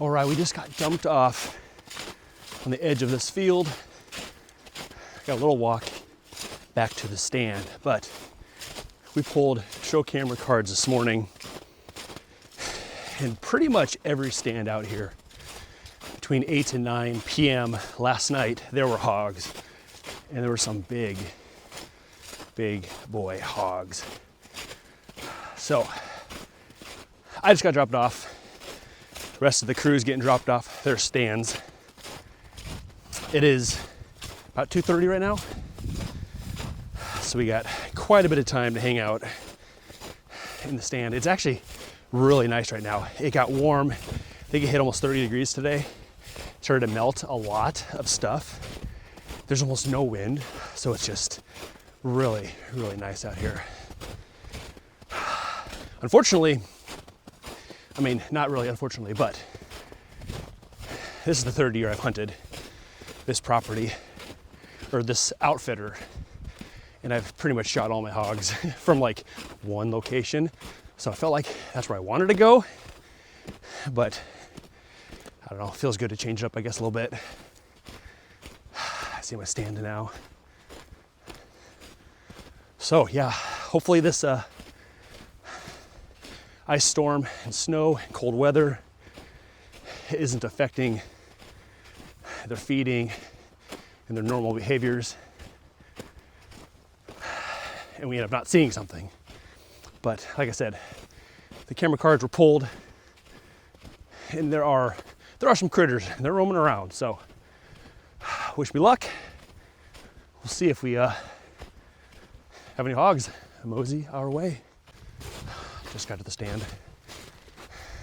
All right, we just got dumped off on the edge of this field. Got a little walk back to the stand, but we pulled show camera cards this morning, and pretty much every stand out here between 8 and 9 p.m. last night, there were hogs, and there were some big boy hogs. So I just got dropped off. The rest of the crew's getting dropped off their stands. It is about 2:30 right now. So we got quite a bit of time to hang out in the stand. It's actually really nice right now. It got warm. I think it hit almost 30 degrees today. It started to melt a lot of stuff. There's almost no wind, so it's just really, really nice out here. Unfortunately, I mean, not really unfortunately, but this is the third year I've hunted this property, or this outfitter, and I've pretty much shot all my hogs from like one location. So I felt like that's where I wanted to go, but I don't know, it feels good to change it up, I guess, a little bit. I see my stand now. So yeah, hopefully this ice storm and snow and cold weather isn't affecting their feeding and their normal behaviors, and we end up not seeing something. But like I said, the camera cards were pulled, and there are some critters, and they're roaming around. So wish me luck. We'll see if we have any hogs. Mosey our way. Just got to the stand.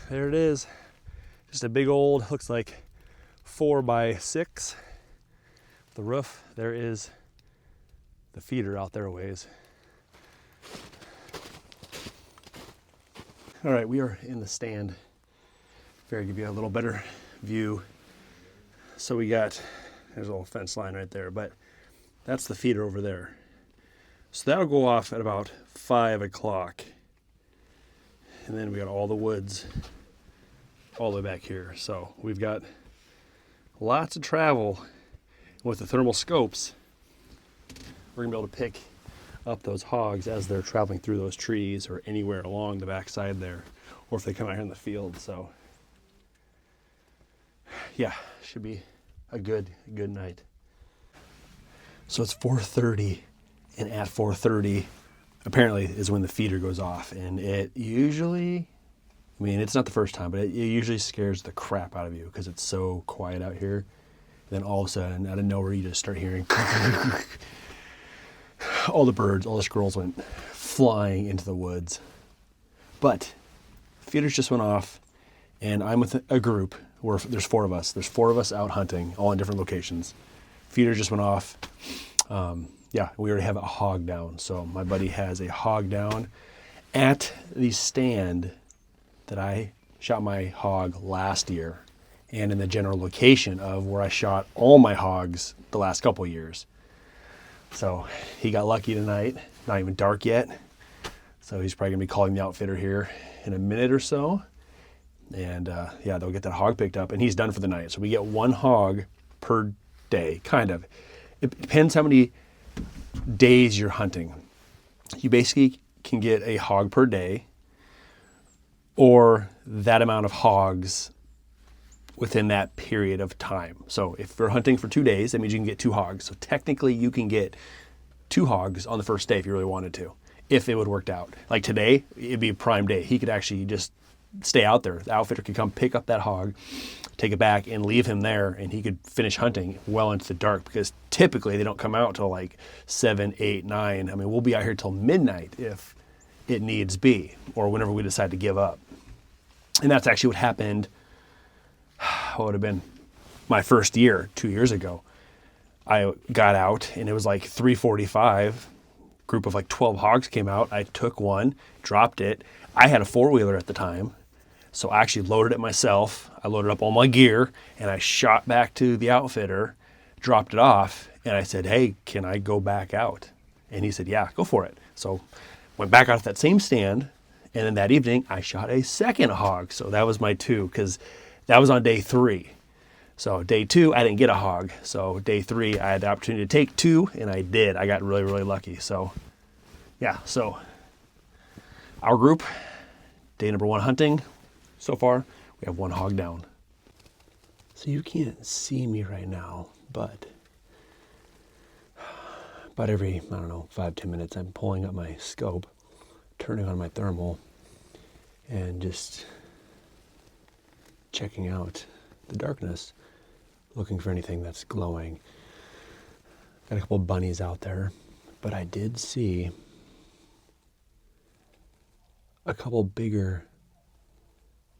There it is. Just a big old, looks like 4x6. The roof. There is the feeder out there a ways. All right, we are in the stand. Figure I'll give you a little better view. So we got, there's a little fence line right there, but that's the feeder over there. So that'll go off at about 5 o'clock. And then we got all the woods all the way back here. So we've got lots of travel. With the thermal scopes, we're gonna be able to pick up those hogs as they're traveling through those trees or anywhere along the backside there, or if they come out here in the field. So yeah, should be a good night. So it's 4:30, and at 4:30 apparently is when the feeder goes off, and it usually, I mean, it's not the first time, but it usually scares the crap out of you because it's so quiet out here. Then all of a sudden, out of nowhere, you just start hearing all the birds, all the squirrels went flying into the woods. But feeders just went off, and I'm with a group where there's 4 of us. There's 4 of us out hunting, all in different locations. Feeders just went off. Yeah, we already have a hog down. So my buddy has a hog down at the stand that I shot my hog last year, and in the general location of where I shot all my hogs the last couple years. So he got lucky tonight, not even dark yet. So he's probably gonna be calling the outfitter here in a minute or so. And yeah, they'll get that hog picked up, and he's done for the night. So we get 1 hog per day, kind of. It depends how many days you're hunting. You basically can get a hog per day, or that amount of hogs within that period of time. So if you're hunting for 2 days, that means you can get 2 hogs. So technically you can get 2 hogs on the first day if you really wanted to, if it would work out. Like today, it'd be a prime day. He could actually just stay out there. The outfitter could come pick up that hog, take it back, and leave him there, and he could finish hunting well into the dark, because typically they don't come out till like 7, 8, 9. I mean, we'll be out here till midnight if it needs be, or whenever we decide to give up. And that's actually what happened. What would have been my first year, 2 years ago. I got out, and it was like 3:45. Group of like 12 hogs came out. I took one, dropped it. I had a 4-wheeler at the time, so I actually loaded it myself. I loaded up all my gear, and I shot back to the outfitter, dropped it off, and I said, "Hey, can I go back out?" And he said, "Yeah, go for it." So went back out at that same stand, and then that evening I shot a second hog. So that was my 2, because That was on day 3. So day 2, I didn't get a hog. So day 3, I had the opportunity to take 2, and I did. I got really, really lucky. So yeah, so our group, day number 1 hunting. So far, we have 1 hog down. So you can't see me right now, but about every, I don't know, 5-10 minutes, I'm pulling up my scope, turning on my thermal, and just checking out the darkness, looking for anything that's glowing. Got a couple of bunnies out there, but I did see a couple bigger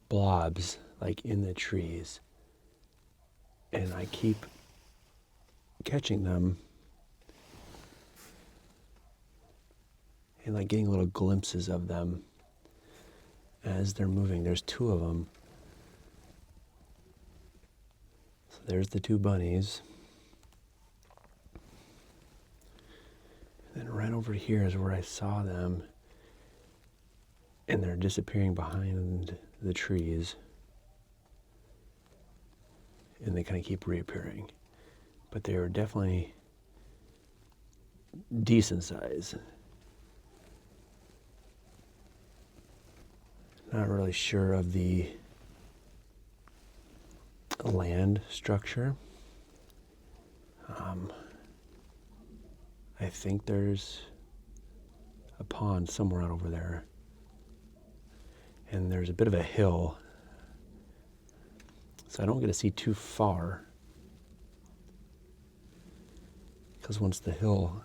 blobs like in the trees, and I keep catching them and like getting little glimpses of them as they're moving. There's 2 of them. So there's the 2 bunnies. And then right over here is where I saw them, and they're disappearing behind the trees. And they kind of keep reappearing. But they were definitely decent size. Not really sure of the land structure. I think there's a pond somewhere out over there. And there's a bit of a hill, so I don't get to see too far. Because once the hill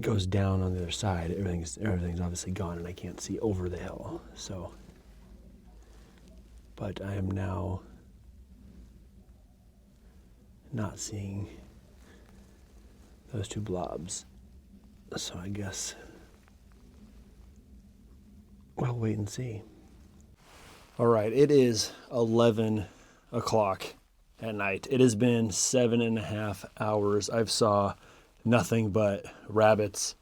goes down on the other side, everything's obviously gone, and I can't see over the hill. So, but I am now not seeing those 2 blobs. So I guess we'll wait and see. All right, it is 11 o'clock at night. It has been 7.5 hours. I've saw nothing but rabbits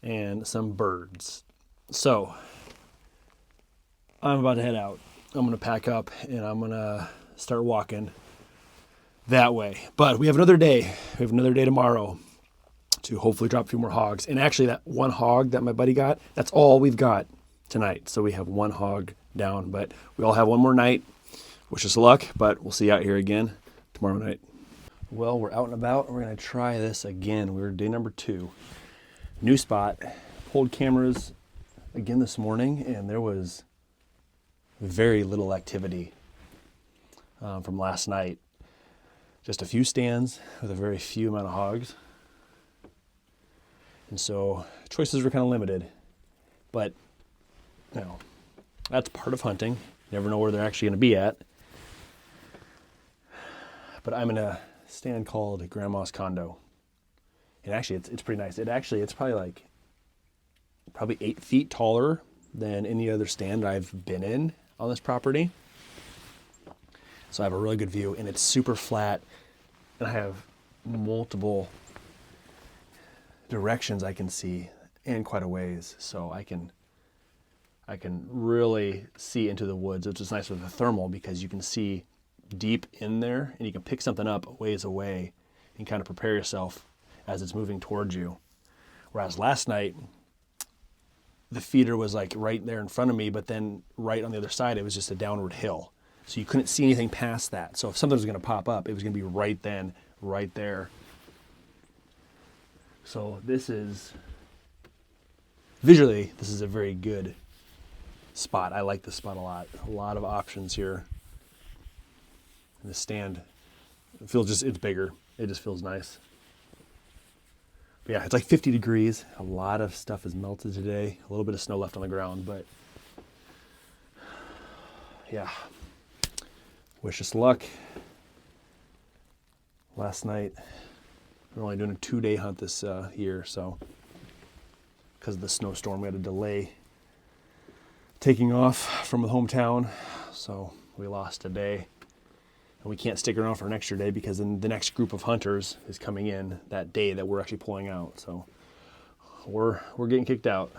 and some birds. So I'm about to head out. I'm going to pack up and I'm going to start walking that way. But we have another day. We have another day tomorrow to hopefully drop a few more hogs. And actually that 1 hog that my buddy got, that's all we've got tonight. So we have 1 hog down, but we all have 1 more night. Wish us luck, but we'll see you out here again tomorrow night. Well, we're out and about, and we're going to try this again. We're day number 2. New spot. Pulled cameras again this morning, and there was very little activity from last night. Just a few stands with a very few amount of hogs. And so choices were kind of limited. But, you know, that's part of hunting. You never know where they're actually going to be at. But I'm in a stand called Grandma's Condo. And actually, it's pretty nice. It's probably 8 feet taller than any other stand I've been in on this property. So I have a really good view, and it's super flat. And I have multiple directions I can see and quite a ways. So I can really see into the woods, which is nice with the thermal because you can see deep in there and you can pick something up a ways away and kind of prepare yourself as it's moving towards you. Whereas last night, the feeder was like right there in front of me, but then right on the other side, it was just a downward hill. So you couldn't see anything past that. So if something was going to pop up, it was going to be right then, right there. So visually, this is a very good spot. I like this spot a lot. A lot of options here. And the stand, it's bigger. It just feels nice. But yeah, it's like 50 degrees. A lot of stuff is melted today. A little bit of snow left on the ground, but yeah. Wish us luck. Last night, we're only doing a 2-day hunt this year, so because of the snowstorm, we had to delay taking off from the hometown, so we lost a day. And we can't stick around for an extra day because then the next group of hunters is coming in that day that we're actually pulling out. So we're getting kicked out.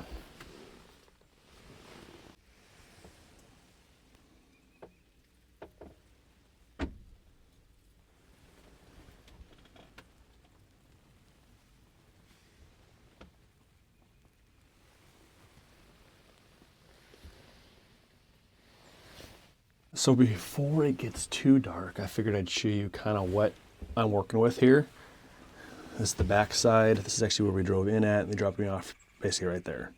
So before it gets too dark, I figured I'd show you kind of what I'm working with here. This is the back side. This is actually where we drove in at, and they dropped me off basically right there.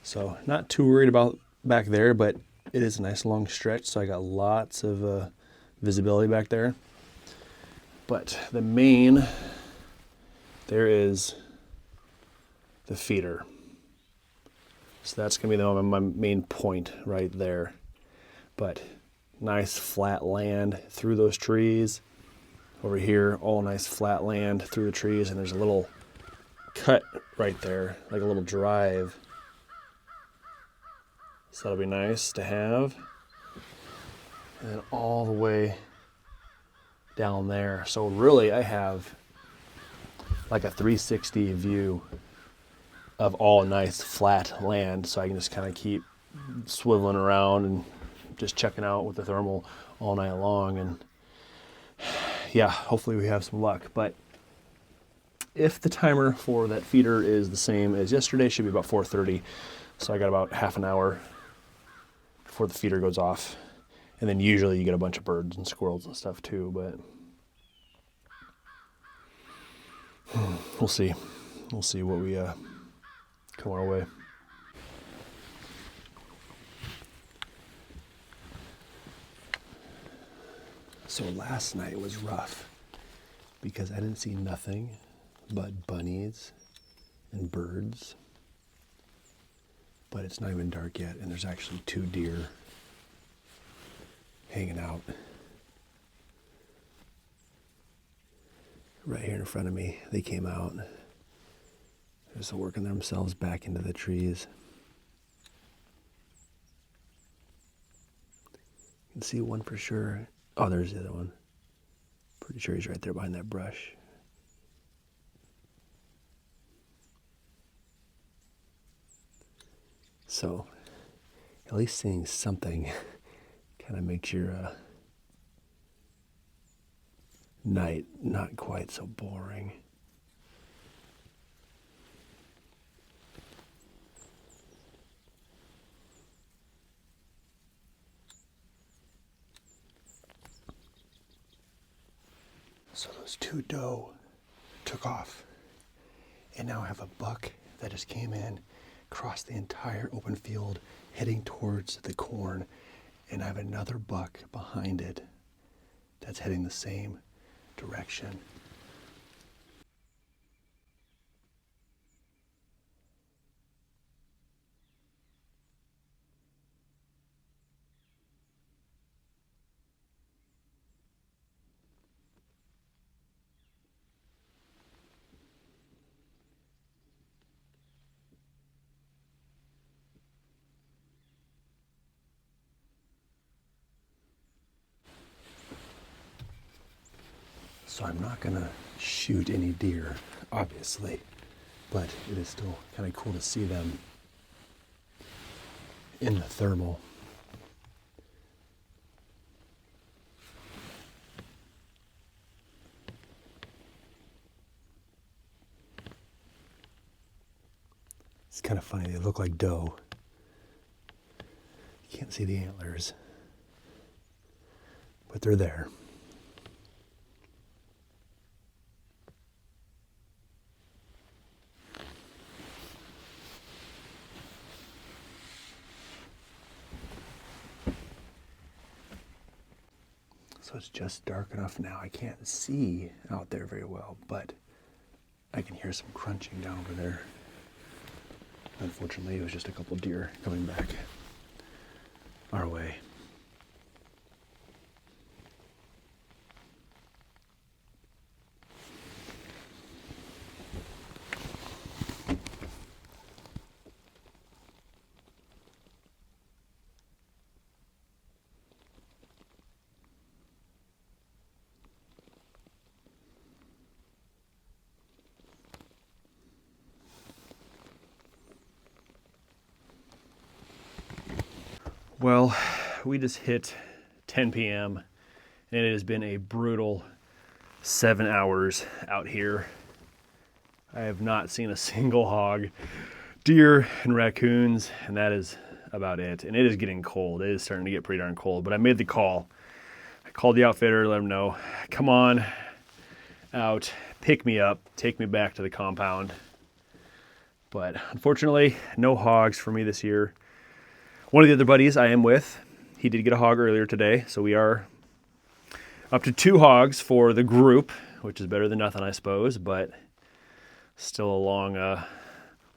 So not too worried about back there, but it is a nice long stretch, so I got lots of visibility back there. But the main, there is the feeder. So that's gonna be my main point right there. But nice flat land through those trees. Over here, all nice flat land through the trees, and there's a little cut right there, like a little drive. So that'll be nice to have. And then all the way down there. So really I have like a 360 view of all nice flat land, so I can just kind of keep swiveling around and just checking out with the thermal all night long. And yeah, hopefully we have some luck. But if the timer for that feeder is the same as yesterday, it should be about 4:30. So I got about half an hour before the feeder goes off. And then usually you get a bunch of birds and squirrels and stuff too, but we'll see. We'll see what we come our way. So last night was rough because I didn't see nothing but bunnies and birds. But it's not even dark yet, and there's actually 2 deer hanging out right here in front of me. They came out. They're just working themselves back into the trees. You can see one for sure. Oh, there's the other one. Pretty sure he's right there behind that brush. So, at least seeing something kind of makes your night not quite so boring. So those 2 doe took off, and now I have a buck that just came in, crossed the entire open field, heading towards the corn, and I have another buck behind it that's heading the same direction. So I'm not gonna shoot any deer, obviously, but it is still kind of cool to see them in the thermal. It's kind of funny, they look like doe. You can't see the antlers, but they're there. So it's just dark enough now. I can't see out there very well, but I can hear some crunching down over there. Unfortunately, it was just a couple deer coming back our way. Well, we just hit 10 p.m. and it has been a brutal 7 hours out here. I have not seen a single hog, deer and raccoons, and that is about it. And it is getting cold. It is starting to get pretty darn cold. But I made the call. I called the outfitter, let him know, come on out, pick me up, take me back to the compound. But unfortunately, no hogs for me this year. One of the other buddies I am with, he did get a hog earlier today. So we are up to 2 hogs for the group, which is better than nothing, I suppose. But still a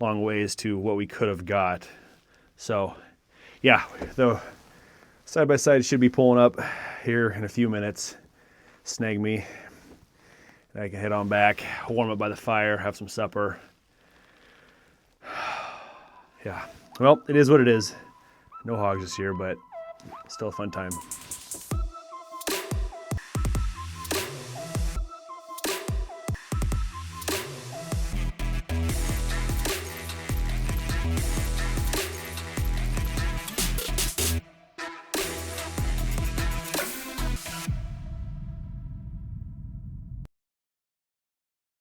long ways to what we could have got. So yeah, the side-by-side should be pulling up here in a few minutes. Snag me. I can head on back, warm up by the fire, have some supper. Yeah, well, it is what it is. No hogs this year, but still a fun time.